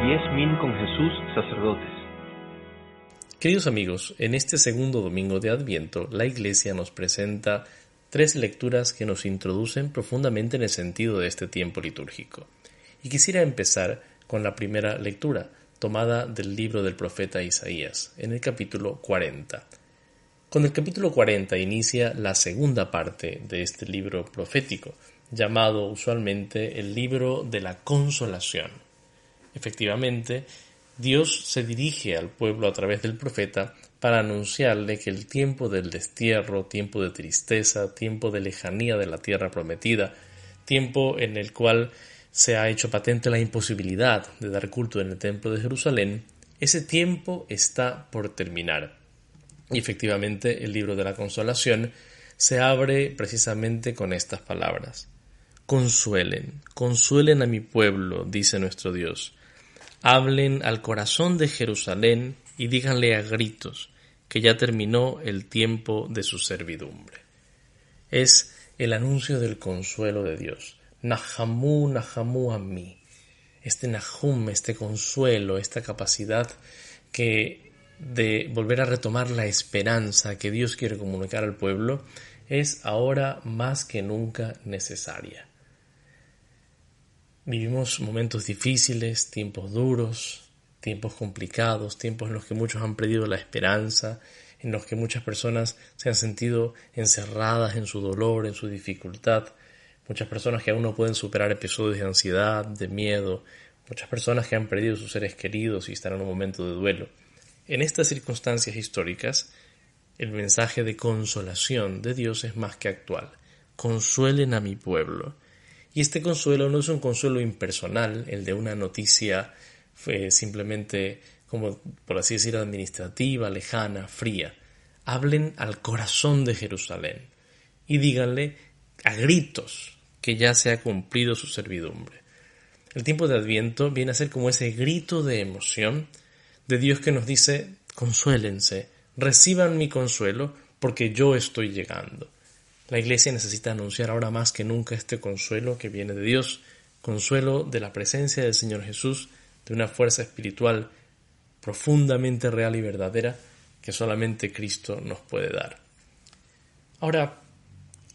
10.000 con Jesús, sacerdotes. Queridos amigos, en este segundo domingo de Adviento, la Iglesia nos presenta 3 lecturas que nos introducen profundamente en el sentido de este tiempo litúrgico. Y quisiera empezar con la primera lectura, tomada del libro del profeta Isaías, en el capítulo 40. Con el capítulo 40 inicia la segunda parte de este libro profético, llamado usualmente el libro de la consolación. Efectivamente, Dios se dirige al pueblo a través del profeta para anunciarle que el tiempo del destierro, tiempo de tristeza, tiempo de lejanía de la tierra prometida, tiempo en el cual se ha hecho patente la imposibilidad de dar culto en el templo de Jerusalén, ese tiempo está por terminar. Y efectivamente el libro de la consolación se abre precisamente con estas palabras. Consuelen, consuelen a mi pueblo, dice nuestro Dios. Hablen al corazón de Jerusalén y díganle a gritos que ya terminó el tiempo de su servidumbre. Es el anuncio del consuelo de Dios. Nahamu, Nahamu a mí. Este Nahum, este consuelo, esta capacidad de volver a retomar la esperanza que Dios quiere comunicar al pueblo, es ahora más que nunca necesaria. Vivimos momentos difíciles, tiempos duros, tiempos complicados, tiempos en los que muchos han perdido la esperanza, en los que muchas personas se han sentido encerradas en su dolor, en su dificultad, muchas personas que aún no pueden superar episodios de ansiedad, de miedo, muchas personas que han perdido sus seres queridos y están en un momento de duelo. En estas circunstancias históricas, el mensaje de consolación de Dios es más que actual. Consuelen a mi pueblo. Y este consuelo no es un consuelo impersonal, el de una noticia simplemente, como por así decir, administrativa, lejana, fría. Hablen al corazón de Jerusalén y díganle a gritos que ya se ha cumplido su servidumbre. El tiempo de Adviento viene a ser como ese grito de emoción de Dios que nos dice: consuélense, reciban mi consuelo porque yo estoy llegando. La Iglesia necesita anunciar ahora más que nunca este consuelo que viene de Dios, consuelo de la presencia del Señor Jesús, de una fuerza espiritual profundamente real y verdadera que solamente Cristo nos puede dar. Ahora,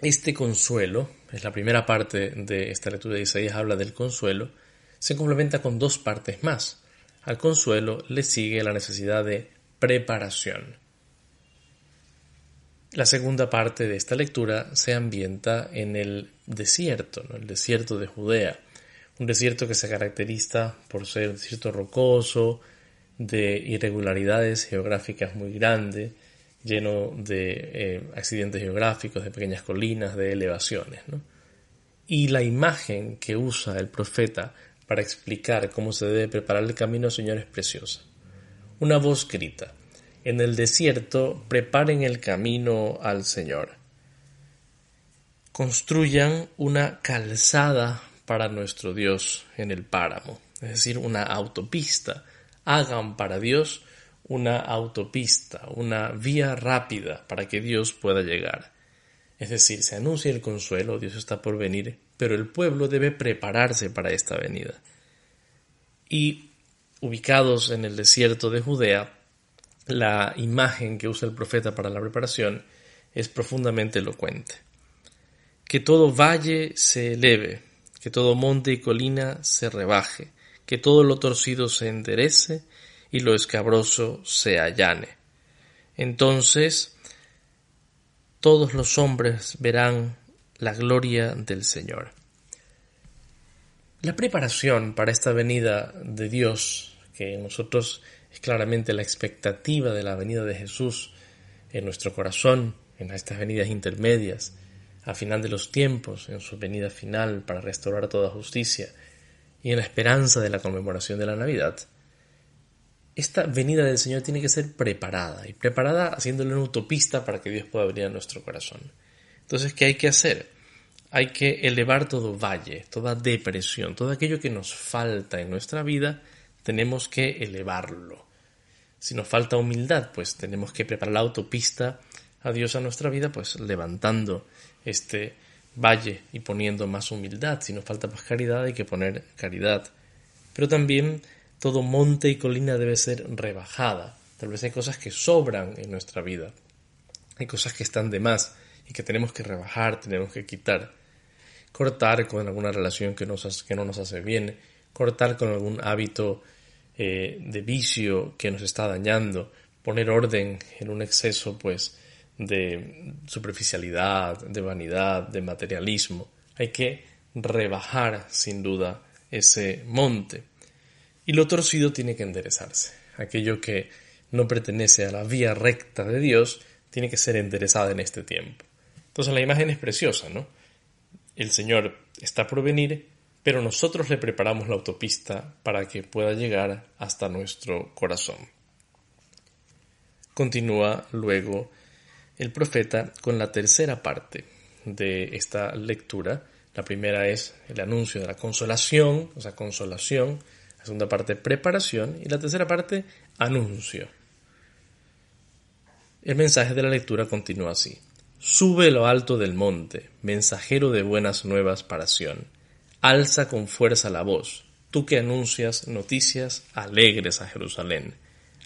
este consuelo, es la primera parte de esta lectura de Isaías, habla del consuelo, se complementa con 2 partes más. Al consuelo le sigue la necesidad de preparación. La segunda parte de esta lectura se ambienta en el desierto, ¿no? El desierto de Judea, un desierto que se caracteriza por ser un desierto rocoso, de irregularidades geográficas muy grandes, lleno de accidentes geográficos, de pequeñas colinas, de elevaciones, ¿no? Y la imagen que usa el profeta para explicar cómo se debe preparar el camino al Señor es preciosa. Una voz grita: en el desierto preparen el camino al Señor. Construyan una calzada para nuestro Dios en el páramo, es decir, una autopista. Hagan para Dios una autopista, una vía rápida para que Dios pueda llegar. Es decir, se anuncia el consuelo, Dios está por venir, pero el pueblo debe prepararse para esta venida. Y ubicados en el desierto de Judea, la imagen que usa el profeta para la preparación es profundamente elocuente. Que todo valle se eleve, que todo monte y colina se rebaje, que todo lo torcido se enderece y lo escabroso se allane. Entonces todos los hombres verán la gloria del Señor. La preparación para esta venida de Dios, que nosotros es claramente la expectativa de la venida de Jesús en nuestro corazón, en estas venidas intermedias, al final de los tiempos, en su venida final para restaurar toda justicia, y en la esperanza de la conmemoración de la Navidad. Esta venida del Señor tiene que ser preparada, y preparada haciéndole una autopista para que Dios pueda venir a nuestro corazón. Entonces, ¿qué hay que hacer? Hay que elevar todo valle, toda depresión, todo aquello que nos falta en nuestra vida, tenemos que elevarlo. Si nos falta humildad, pues tenemos que preparar la autopista a Dios a nuestra vida, pues levantando este valle y poniendo más humildad. Si nos falta más caridad, hay que poner caridad. Pero también todo monte y colina debe ser rebajada. Tal vez hay cosas que sobran en nuestra vida. Hay cosas que están de más y que tenemos que rebajar, tenemos que quitar. Cortar con alguna relación que no nos hace bien. Cortar con algún hábito de vicio que nos está dañando. Poner orden en un exceso de superficialidad, de vanidad, de materialismo. Hay que rebajar sin duda ese monte. Y lo torcido tiene que enderezarse. Aquello que no pertenece a la vía recta de Dios tiene que ser enderezada en este tiempo. Entonces la imagen es preciosa, ¿no? El Señor está por venir, pero nosotros le preparamos la autopista para que pueda llegar hasta nuestro corazón. Continúa luego el profeta con la tercera parte de esta lectura. La primera es el anuncio de la consolación, consolación. La segunda parte, preparación. Y la tercera parte, anuncio. El mensaje de la lectura continúa así. Sube lo alto del monte, mensajero de buenas nuevas para Sión. Alza con fuerza la voz, tú que anuncias noticias alegres a Jerusalén.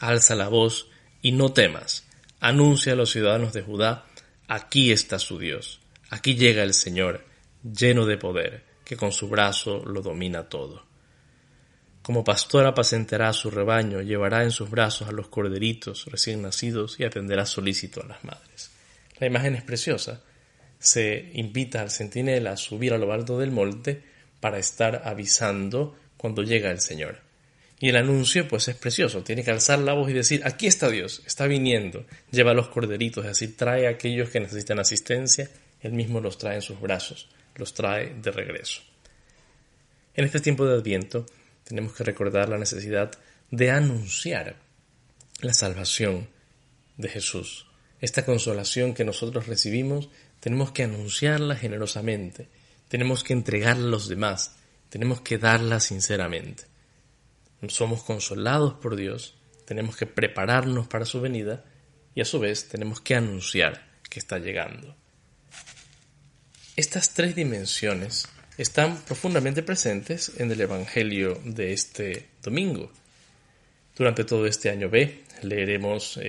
Alza la voz y no temas. Anuncia a los ciudadanos de Judá, aquí está su Dios. Aquí llega el Señor, lleno de poder, que con su brazo lo domina todo. Como pastor apacentará a su rebaño, llevará en sus brazos a los corderitos recién nacidos y atenderá solícito a las madres. La imagen es preciosa. Se invita al centinela a subir a lo alto del monte para estar avisando cuando llega el Señor. Y el anuncio es precioso. Tiene que alzar la voz y decir, aquí está Dios, está viniendo. Lleva a los corderitos, es decir, trae a aquellos que necesitan asistencia. Él mismo los trae en sus brazos, los trae de regreso. En este tiempo de Adviento tenemos que recordar la necesidad de anunciar la salvación de Jesús. Esta consolación que nosotros recibimos, tenemos que anunciarla generosamente, tenemos que entregarla a los demás, tenemos que darla sinceramente. Somos consolados por Dios, tenemos que prepararnos para su venida y a su vez tenemos que anunciar que está llegando. Estas tres dimensiones están profundamente presentes en el Evangelio de este domingo. Durante todo este año B leeremos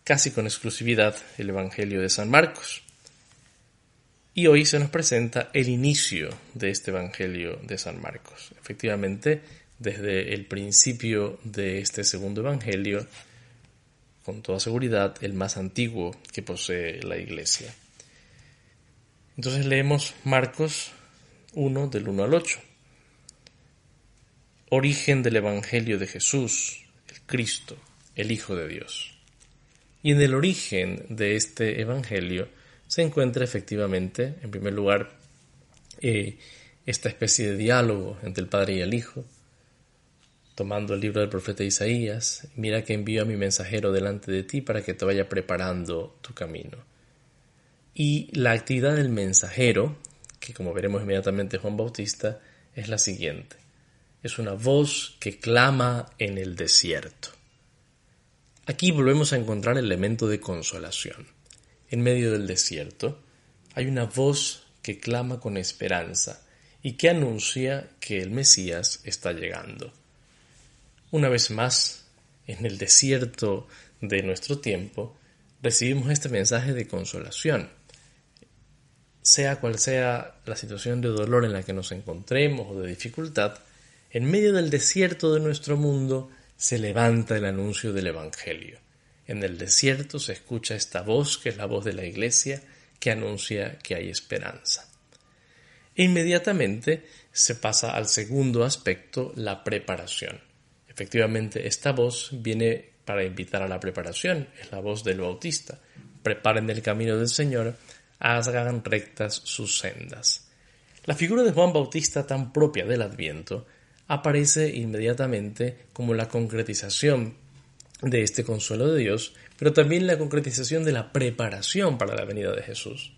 casi con exclusividad el Evangelio de San Marcos. Y hoy se nos presenta el inicio de este Evangelio de San Marcos. Efectivamente, desde el principio de este segundo Evangelio, con toda seguridad, el más antiguo que posee la Iglesia. Entonces leemos Marcos 1, del 1 al 8. Origen del Evangelio de Jesús, el Cristo, el Hijo de Dios. Y en el origen de este Evangelio se encuentra efectivamente, en primer lugar, esta especie de diálogo entre el Padre y el Hijo, tomando el libro del profeta Isaías, mira que envío a mi mensajero delante de ti para que te vaya preparando tu camino. Y la actividad del mensajero, que como veremos inmediatamente Juan Bautista, es la siguiente. Es una voz que clama en el desierto. Aquí volvemos a encontrar el elemento de consolación. En medio del desierto hay una voz que clama con esperanza y que anuncia que el Mesías está llegando. Una vez más, en el desierto de nuestro tiempo, recibimos este mensaje de consolación. Sea cual sea la situación de dolor en la que nos encontremos o de dificultad, en medio del desierto de nuestro mundo se levanta el anuncio del Evangelio. En el desierto se escucha esta voz, que es la voz de la Iglesia, que anuncia que hay esperanza. E inmediatamente se pasa al segundo aspecto, la preparación. Efectivamente, esta voz viene para invitar a la preparación, es la voz del Bautista. Preparen el camino del Señor, hagan rectas sus sendas. La figura de Juan Bautista, tan propia del Adviento, aparece inmediatamente como la concretización de este consuelo de Dios, pero también la concretización de la preparación para la venida de Jesús.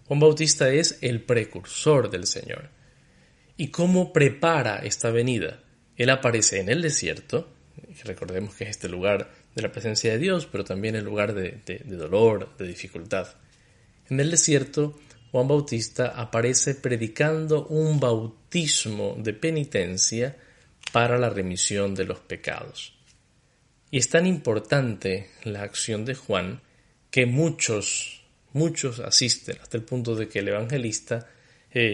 Juan Bautista es el precursor del Señor. ¿Y cómo prepara esta venida? Él aparece en el desierto, recordemos que es este lugar de la presencia de Dios, pero también el lugar de dolor, de dificultad. En el desierto, Juan Bautista aparece predicando un bautismo de penitencia para la remisión de los pecados. Y es tan importante la acción de Juan que muchos asisten, hasta el punto de que el evangelista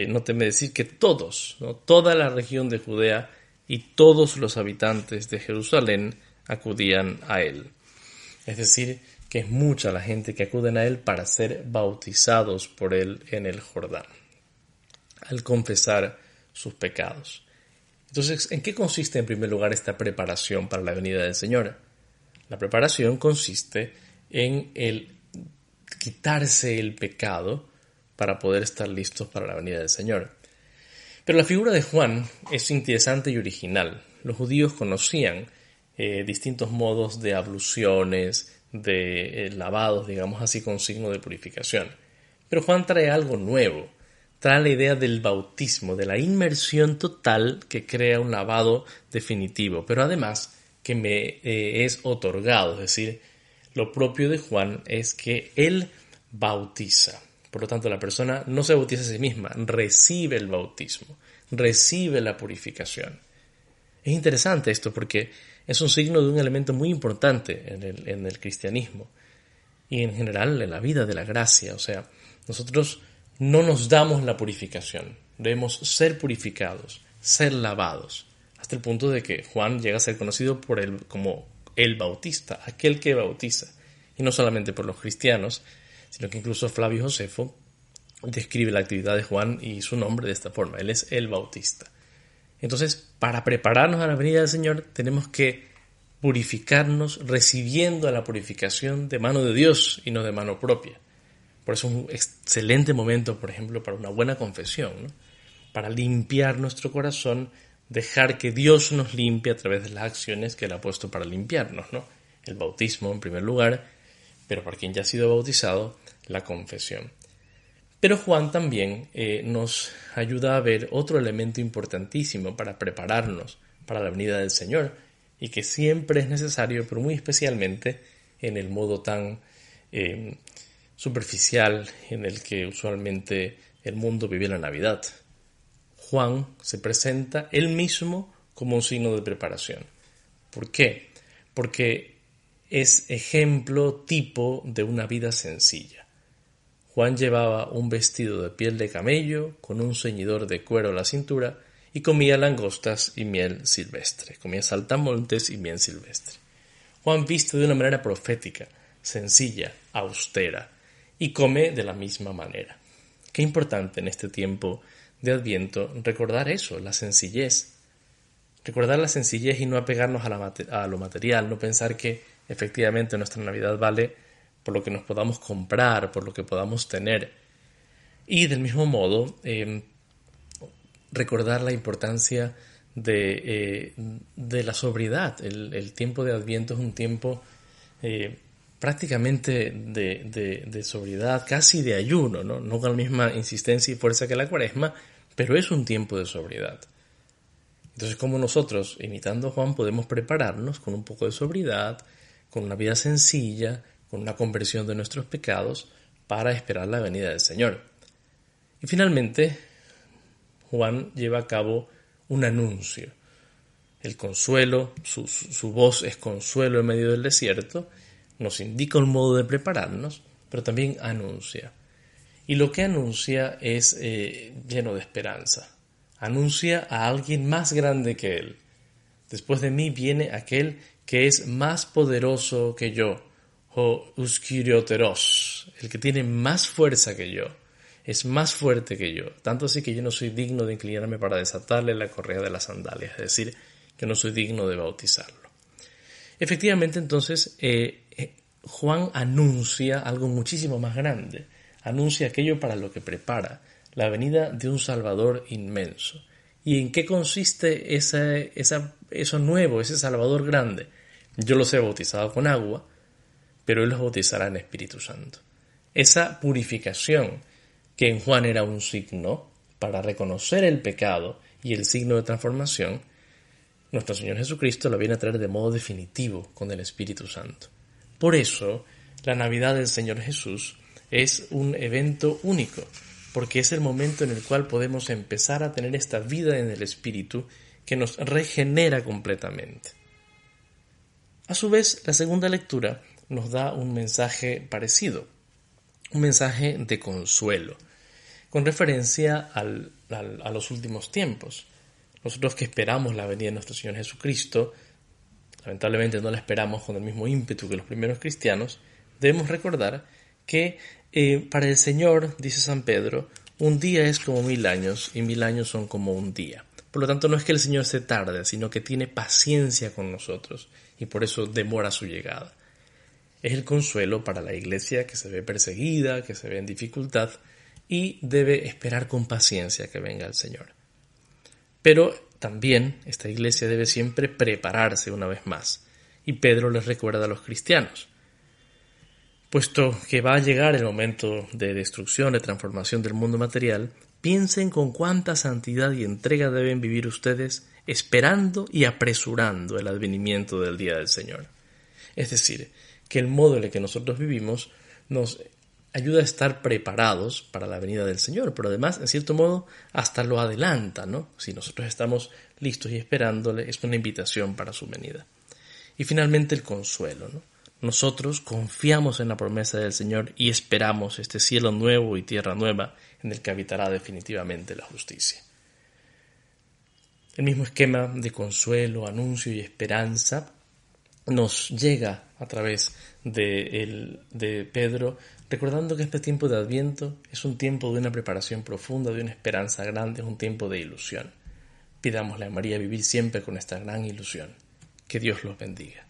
no teme decir que todos, ¿no? Toda la región de Judea y todos los habitantes de Jerusalén acudían a él. Es decir, que es mucha la gente que acuden a él para ser bautizados por él en el Jordán, al confesar sus pecados. Entonces, ¿en qué consiste en primer lugar esta preparación para la venida del Señor? La preparación consiste en el quitarse el pecado para poder estar listos para la venida del Señor. Pero la figura de Juan es interesante y original. Los judíos conocían distintos modos de abluciones, de lavados, digamos así, con signo de purificación. Pero Juan trae algo nuevo. Trae la idea del bautismo, de la inmersión total que crea un lavado definitivo, pero además que me es otorgado, es decir, lo propio de Juan es que él bautiza. Por lo tanto, la persona no se bautiza a sí misma, recibe el bautismo, recibe la purificación. Es interesante esto porque es un signo de un elemento muy importante en el cristianismo y en general en la vida de la gracia. O sea, nosotros no nos damos la purificación, debemos ser purificados, ser lavados, hasta el punto de que Juan llega a ser conocido por él como el Bautista, aquel que bautiza, y no solamente por los cristianos, sino que incluso Flavio Josefo describe la actividad de Juan y su nombre de esta forma, él es el Bautista. Entonces, para prepararnos a la venida del Señor, tenemos que purificarnos recibiendo la purificación de mano de Dios y no de mano propia. Por eso es un excelente momento, por ejemplo, para una buena confesión, ¿no? Para limpiar nuestro corazón, dejar que Dios nos limpie a través de las acciones que Él ha puesto para limpiarnos, ¿no? El bautismo en primer lugar, pero para quien ya ha sido bautizado, la confesión. Pero Juan también nos ayuda a ver otro elemento importantísimo para prepararnos para la venida del Señor y que siempre es necesario, pero muy especialmente en el modo tan superficial en el que usualmente el mundo vive la Navidad. Juan se presenta él mismo como un signo de preparación. ¿Por qué? Porque es ejemplo tipo de una vida sencilla. Juan llevaba un vestido de piel de camello con un ceñidor de cuero a la cintura y comía langostas y miel silvestre. Comía saltamontes y miel silvestre. Juan viste de una manera profética, sencilla, austera, y come de la misma manera. Qué importante en este tiempo de Adviento recordar eso, la sencillez. Recordar la sencillez y no apegarnos a lo material, no pensar que efectivamente nuestra Navidad vale por lo que nos podamos comprar, por lo que podamos tener. Y del mismo modo, recordar la importancia de la sobriedad. El tiempo de Adviento es un tiempo prácticamente de sobriedad, casi de ayuno, no con la misma insistencia y fuerza que la Cuaresma, pero es un tiempo de sobriedad. Entonces, como nosotros, imitando a Juan, podemos prepararnos con un poco de sobriedad, con una vida sencilla, con una conversión de nuestros pecados, para esperar la venida del Señor. Y finalmente, Juan lleva a cabo un anuncio. El consuelo, su voz es consuelo en medio del desierto, nos indica un modo de prepararnos, pero también anuncia. Y lo que anuncia es lleno de esperanza. Anuncia a alguien más grande que él. Después de mí viene aquel que es más poderoso que yo, o Euskirioteros, el que tiene más fuerza que yo, es más fuerte que yo, tanto así que yo no soy digno de inclinarme para desatarle la correa de las sandalias, es decir, que no soy digno de bautizarlo. Efectivamente, entonces, Juan anuncia algo muchísimo más grande, anuncia aquello para lo que prepara, la venida de un Salvador inmenso. ¿Y en qué consiste eso nuevo, ese Salvador grande? Yo los he bautizado con agua, pero Él los bautizará en Espíritu Santo. Esa purificación, que en Juan era un signo para reconocer el pecado y el signo de transformación, nuestro Señor Jesucristo lo viene a traer de modo definitivo con el Espíritu Santo. Por eso, la Navidad del Señor Jesús es un evento único, porque es el momento en el cual podemos empezar a tener esta vida en el Espíritu que nos regenera completamente. A su vez, la segunda lectura nos da un mensaje parecido, un mensaje de consuelo, con referencia a los últimos tiempos. Nosotros que esperamos la venida de nuestro Señor Jesucristo, lamentablemente no la esperamos con el mismo ímpetu que los primeros cristianos, debemos recordar que para el Señor, dice San Pedro, un día es como 1000 años y 1000 años son como un día. Por lo tanto, no es que el Señor se tarde, sino que tiene paciencia con nosotros y por eso demora su llegada. Es el consuelo para la iglesia que se ve perseguida, que se ve en dificultad y debe esperar con paciencia que venga el Señor. Pero también esta iglesia debe siempre prepararse una vez más. Y Pedro les recuerda a los cristianos, puesto que va a llegar el momento de destrucción, de transformación del mundo material, piensen con cuánta santidad y entrega deben vivir ustedes esperando y apresurando el advenimiento del día del Señor. Es decir, que el modo en el que nosotros vivimos nos ayuda a estar preparados para la venida del Señor, pero además, en cierto modo, hasta lo adelanta, ¿no? Si nosotros estamos listos y esperándole, es una invitación para su venida. Y finalmente el consuelo, ¿no? Nosotros confiamos en la promesa del Señor y esperamos este cielo nuevo y tierra nueva en el que habitará definitivamente la justicia. El mismo esquema de consuelo, anuncio y esperanza nos llega a través de Pedro, recordando que este tiempo de Adviento es un tiempo de una preparación profunda, de una esperanza grande, es un tiempo de ilusión. Pidámosle a María vivir siempre con esta gran ilusión. Que Dios los bendiga.